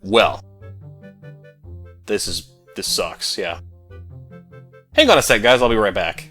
Well, this sucks, yeah. Hang on a sec, guys, I'll be right back.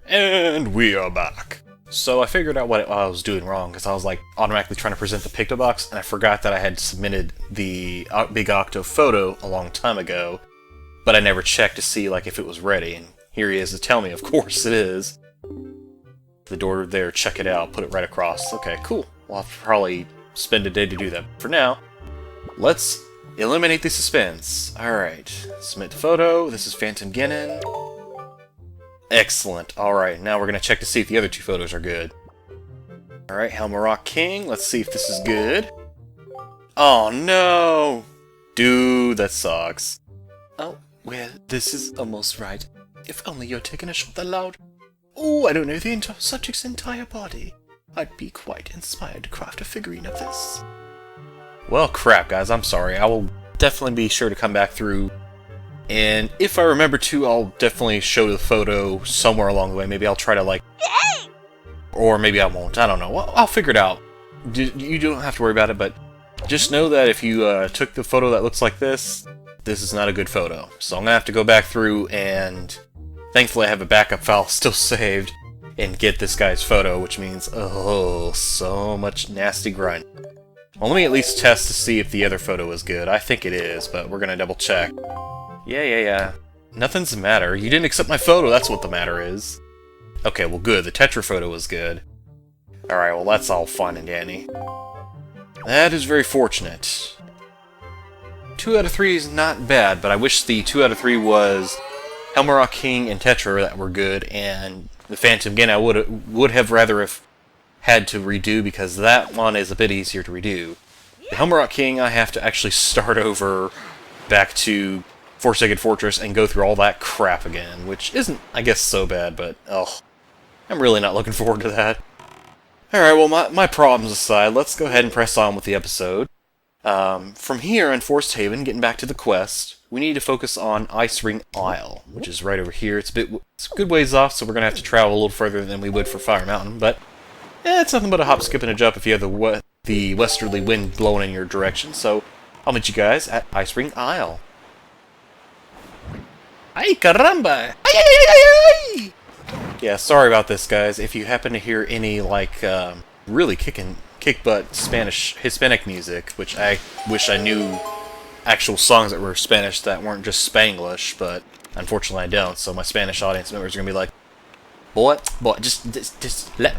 And we are back. So I figured out what I was doing wrong, because I was like automatically trying to present the Pictobox, and I forgot that I had submitted the Big Octo photo a long time ago, but I never checked to see like if it was ready, and here he is to tell me, of course it is. The door there, check it out, put it right across. Okay, cool. We'll have to probably spend a day to do that. For now, let's eliminate the suspense. Alright, submit the photo. This is Phantom Genin. Excellent. Alright, now we're going to check to see if the other two photos are good. Alright, Helmaroc King. Let's see if this is good. Oh no! Dude, that sucks. Oh, well, this is almost right. If only you're taking a shot that loud. Oh, I don't know the subject's entire body. I'd be quite inspired to craft a figurine of this. Well, crap, guys, I'm sorry. I will definitely be sure to come back through. And if I remember to, I'll definitely show the photo somewhere along the way. Maybe I'll try to, like... Or maybe I won't. I don't know. Well, I'll figure it out. You don't have to worry about it, but just know that if you took the photo that looks like this is not a good photo. So I'm going to have to go back through and... Thankfully, I have a backup file still saved and get this guy's photo, which means, oh, so much nasty grunt. Well, let me at least test to see if the other photo is good. I think it is, but we're going to double check. Yeah. Nothing's the matter. You didn't accept my photo, that's what the matter is. Okay, well good, the Tetra photo was good. Alright, well that's all fine and dandy. That is very fortunate. 2 out of 3 is not bad, but I wish the 2 out of 3 was Helmaroc King and Tetra that were good, and the Phantom again I would have rather have had to redo, because that one is a bit easier to redo. The Helmaroc King I have to actually start over back to Forsaken Fortress and go through all that crap again, which isn't, I guess, so bad, but, oh, I'm really not looking forward to that. Alright, well, my problems aside, let's go ahead and press on with the episode. From here in Forest Haven, getting back to the quest, we need to focus on Ice Ring Isle, which is right over here. It's a good ways off, so we're going to have to travel a little further than we would for Fire Mountain, but it's nothing but a hop, skip, and a jump if you have the westerly wind blowing in your direction, so I'll meet you guys at Ice Ring Isle. Ay, caramba! Ay, ay, ay, ay, ay! Yeah, sorry about this, guys. If you happen to hear any, like, really kick-butt Hispanic music, which I wish I knew actual songs that were Spanish that weren't just Spanglish, but unfortunately I don't, so my Spanish audience members are going to be like, boy,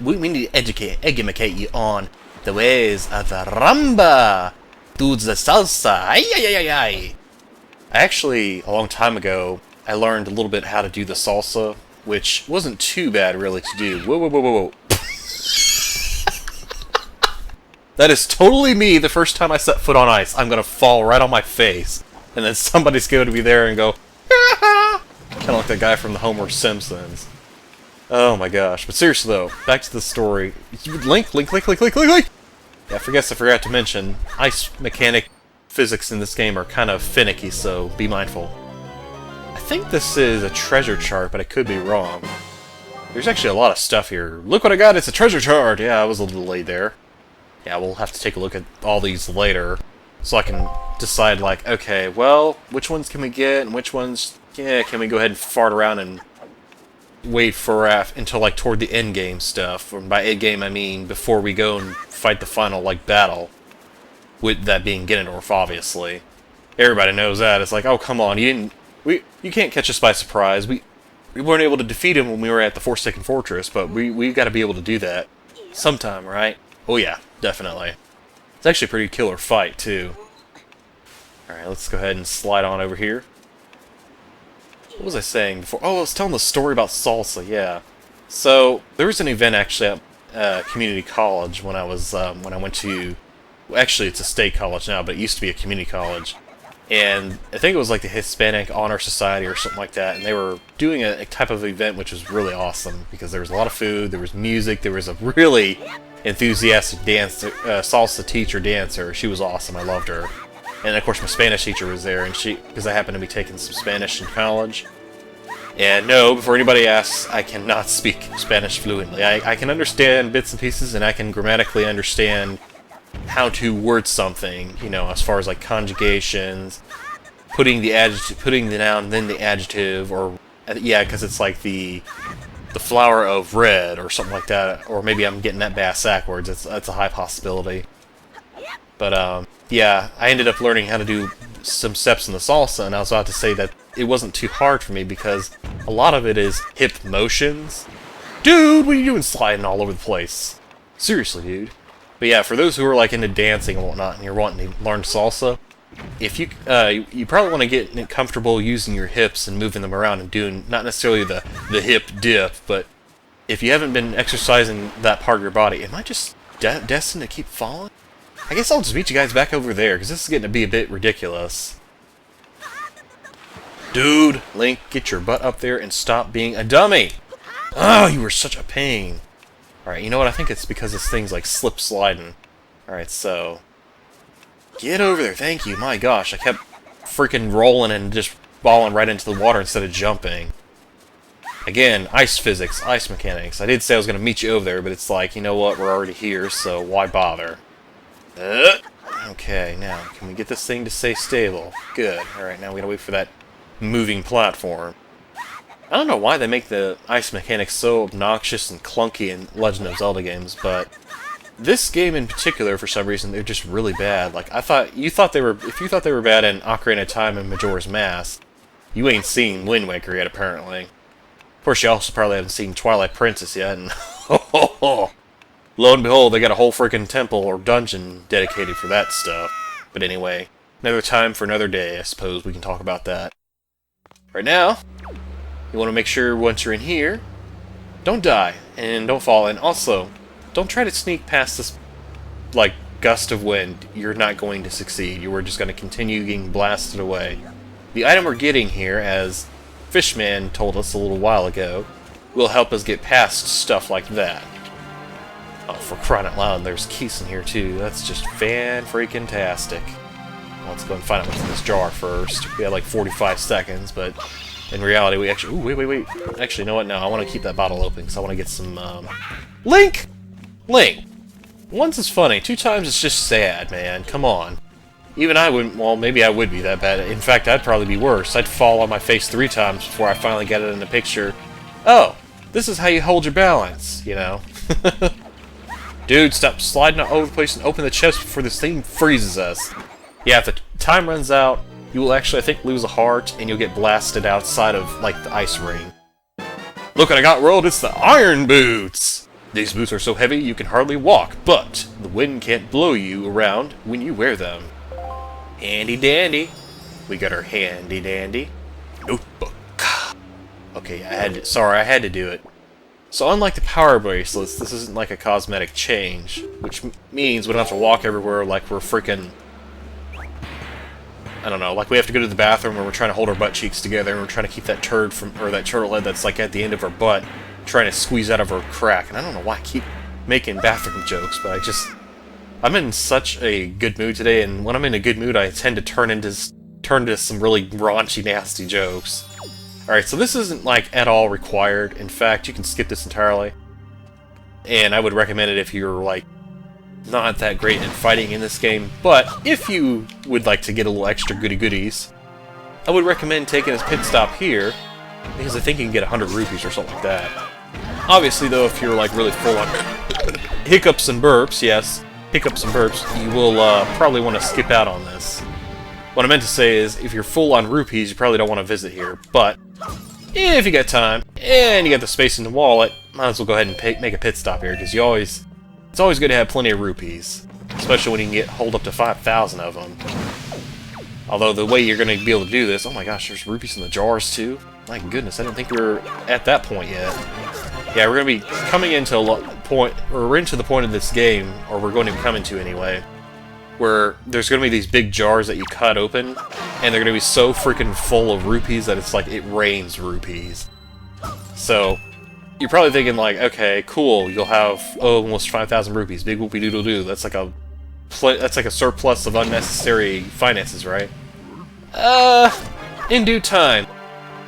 we need to educate you on the ways of the rumba, dudes the salsa, ay, ay, ay, ay. Actually, a long time ago, I learned a little bit how to do the salsa, which wasn't too bad, really, to do. Whoa. That is totally me the first time I set foot on ice. I'm gonna fall right on my face, and then somebody's going to be there and go, kind of like that guy from the Homer Simpsons. Oh my gosh. But seriously, though, back to the story. Link! Yeah, I forgot to mention, ice mechanic physics in this game are kind of finicky, so be mindful. I think this is a treasure chart, but I could be wrong. There's actually a lot of stuff here. Look what I got, it's a treasure chart! Yeah, I was a little delayed there. Yeah, we'll have to take a look at all these later, so I can decide, like, okay, well, which ones can we get, and which ones, yeah, can we go ahead and fart around and wait for until, like, toward the end game stuff. Or by end game, I mean before we go and fight the final, like, battle. With that being Ganondorf, obviously. Everybody knows that. It's like, oh, come on, you can't catch us by surprise. We weren't able to defeat him when we were at the Forsaken Fortress, but we got to be able to do that sometime, right? Oh yeah, definitely. It's actually a pretty killer fight, too. Alright, let's go ahead and slide on over here. What was I saying before? Oh, I was telling the story about salsa, yeah. So, there was an event, actually, at community college when I went to... Well, actually, it's a state college now, but it used to be a community college. And I think it was like the Hispanic Honor Society or something like that, and they were doing a type of event which was really awesome, because there was a lot of food, there was music, there was a really enthusiastic salsa teacher dancer. She was awesome, I loved her. And of course my Spanish teacher was there, and because I happened to be taking some Spanish in college. And no, before anybody asks, I cannot speak Spanish fluently. I can understand bits and pieces, and I can grammatically understand how to word something, you know, as far as like conjugations, putting the adjective, putting the noun, then the adjective, or yeah, because it's like the flower of red or something like that, or maybe I'm getting that backwards. That's a high possibility. But yeah, I ended up learning how to do some steps in the salsa, and I was about to say that it wasn't too hard for me because a lot of it is hip motions. Dude, what are you doing sliding all over the place? Seriously, dude. But yeah, for those who are like into dancing and whatnot, and you're wanting to learn salsa, if you you probably want to get comfortable using your hips and moving them around and doing not necessarily the hip dip, but if you haven't been exercising that part of your body, am I just destined to keep falling? I guess I'll just meet you guys back over there because this is getting to be a bit ridiculous. Dude, Link, get your butt up there and stop being a dummy. Oh, you were such a pain. Alright, you know what? I think it's because this thing's like slip sliding. Alright, so get over there, thank you. My gosh, I kept freaking rolling and just falling right into the water instead of jumping. Again, ice physics, ice mechanics. I did say I was going to meet you over there, but it's like, you know what, we're already here, so why bother? Okay, now, can we get this thing to stay stable? Good. Alright, now we gotta wait for that moving platform. I don't know why they make the ice mechanics so obnoxious and clunky in Legend of Zelda games, but this game in particular, for some reason, they're just really bad. Like, if you thought they were bad in Ocarina of Time and Majora's Mask, you ain't seen Wind Waker yet, apparently. Of course, you also probably haven't seen Twilight Princess yet, and lo and behold, they got a whole freaking temple or dungeon dedicated for that stuff. But anyway, another time for another day, I suppose we can talk about that. Right now, you want to make sure once you're in here, don't die, and don't fall, and also, don't try to sneak past this, like, gust of wind. You're not going to succeed. You are just going to continue getting blasted away. The item we're getting here, as Fishman told us a little while ago, will help us get past stuff like that. Oh, for crying out loud, there's keys in here too. That's just fan-freaking-tastic. Let's go and find out what's in this jar first. We had like 45 seconds, but in reality we actually... Ooh, wait. Actually, you know what? No, I want to keep that bottle open, because I want to get some, Link! Link! Once is funny, 2 times it's just sad, man. Come on. Even I wouldn't... Well, maybe I would be that bad. In fact, I'd probably be worse. I'd fall on my face 3 times before I finally get it in the picture. Oh, this is how you hold your balance, you know? Dude, stop sliding all over the place and open the chest before this thing freezes us. Yeah, if the time runs out, you will actually, I think, lose a heart, and you'll get blasted outside of, like, the ice ring. Look what I got rolled, it's the Iron Boots! These boots are so heavy you can hardly walk, but the wind can't blow you around when you wear them. Handy dandy. We got our handy dandy notebook. Okay, I had to do it. So unlike the power bracelets, this isn't like a cosmetic change, which means we don't have to walk everywhere like we're freaking... I don't know, like we have to go to the bathroom and we're trying to hold our butt cheeks together and we're trying to keep that turd from, or that turtle head that's like at the end of our butt, trying to squeeze out of our crack. And I don't know why I keep making bathroom jokes, but I'm in such a good mood today, and when I'm in a good mood I tend to turn into some really raunchy, nasty jokes. Alright, so this isn't like at all required. In fact, you can skip this entirely. And I would recommend it if you're like not that great at fighting in this game, but if you would like to get a little extra goodies, I would recommend taking a pit stop here, because I think you can get 100 rupees or something like that. Obviously though, if you're like really full on hiccups and burps, yes, hiccups and burps, you will probably want to skip out on this. What I meant to say is, if you're full on rupees, you probably don't want to visit here, but if you got time, and you got the space in the wallet, might as well go ahead and make a pit stop here, because it's always good to have plenty of rupees, especially when you can hold up to 5,000 of them. Although the way you're going to be able to do this, oh my gosh, there's rupees in the jars too. My goodness, I didn't think we were at that point yet. Yeah, we're going to be coming into we're into the point of this game, or we're going to be coming to anyway, where there's going to be these big jars that you cut open, and they're going to be so freaking full of rupees that it's like it rains rupees. So you're probably thinking like, okay, cool, you'll have almost 5,000 rupees, big whoopie doodle doo. That's like a surplus of unnecessary finances, right? In due time.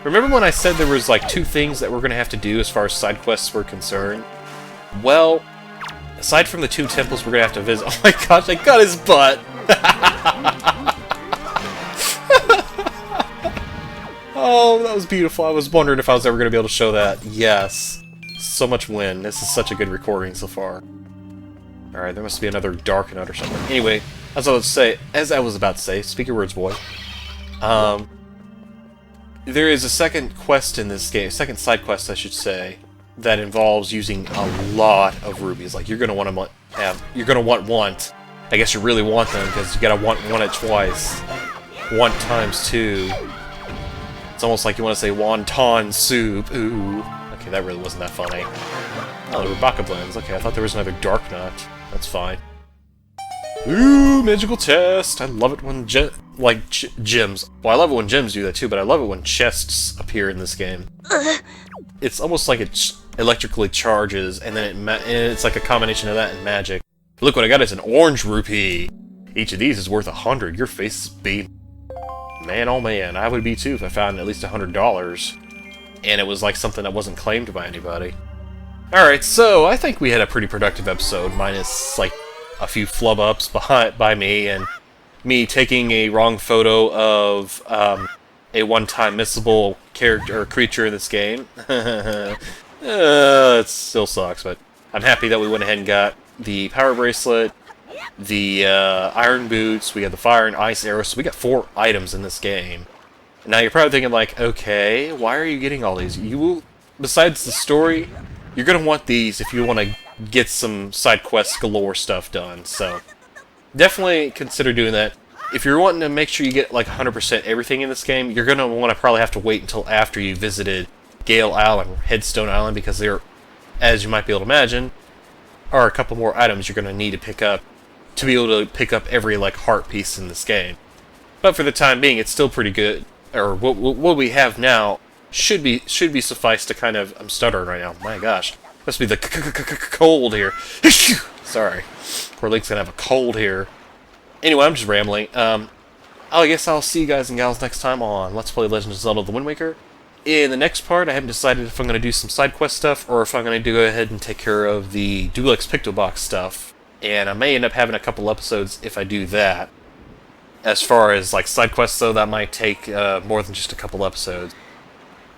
Remember when I said there was like 2 things that we're gonna have to do as far as side quests were concerned? Well, aside from the 2 temples we're gonna have to visit... Oh my gosh, I got his butt! Oh, that was beautiful. I was wondering if I was ever gonna be able to show that. Yes. So much wind. This is such a good recording so far. Alright, there must be another dark nut or something. Anyway, as I was about to say, speak your words, boy. There is a second quest in this game, second side quest, I should say, that involves using a lot of rubies. Like, you're gonna want to want. I guess you really want them because you gotta want it twice. 1 times 2. It's almost like you want to say wonton soup. Ooh. Okay, that really wasn't that funny. Oh, the Rebecca blends. Okay, I thought there was another dark nut. That's fine. Ooh, magical chest! I love it when gems. Well, I love it when gems do that too, but I love it when chests appear in this game. It's almost like it electrically charges, and then it's like a combination of that and magic. Look what I got! It's an orange rupee. Each of these is worth 100. Your face is beat. Man, oh man, I would be too if I found at least $100, and it was like something that wasn't claimed by anybody. Alright, so I think we had a pretty productive episode, minus, like, a few flub-ups by me, and me taking a wrong photo of, a one-time missable character or creature in this game. It still sucks, but I'm happy that we went ahead and got the power bracelet, the, iron boots, we got the fire and ice arrows, so we got 4 items in this game. Now you're probably thinking, like, okay, why are you getting all these? Besides the story, you're gonna want these if you want to get some side quest galore stuff done, so definitely consider doing that. If you're wanting to make sure you get like 100% everything in this game, you're gonna want to probably have to wait until after you visited Gale Island, Headstone Island, because there, as you might be able to imagine, are a couple more items you're gonna need to pick up to be able to pick up every like heart piece in this game. But for the time being, it's still pretty good. Or what we have now should be suffice to kind of... I'm stuttering right now. My gosh. Must be the cold here. Sorry. Poor Link's gonna have a cold here. Anyway, I'm just rambling. I guess I'll see you guys and gals next time on Let's Play Legend of Zelda The Wind Waker. In the next part, I haven't decided if I'm going to do some side quest stuff or if I'm going to go ahead and take care of the Dulux Pictobox stuff. And I may end up having a couple episodes if I do that. As far as like side quests, though, that might take more than just a couple episodes.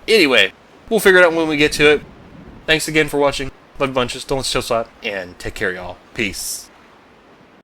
Anyway, we'll figure it out when we get to it. Thanks again for watching. Love you bunches. Don't let show spot. And take care, y'all. Peace.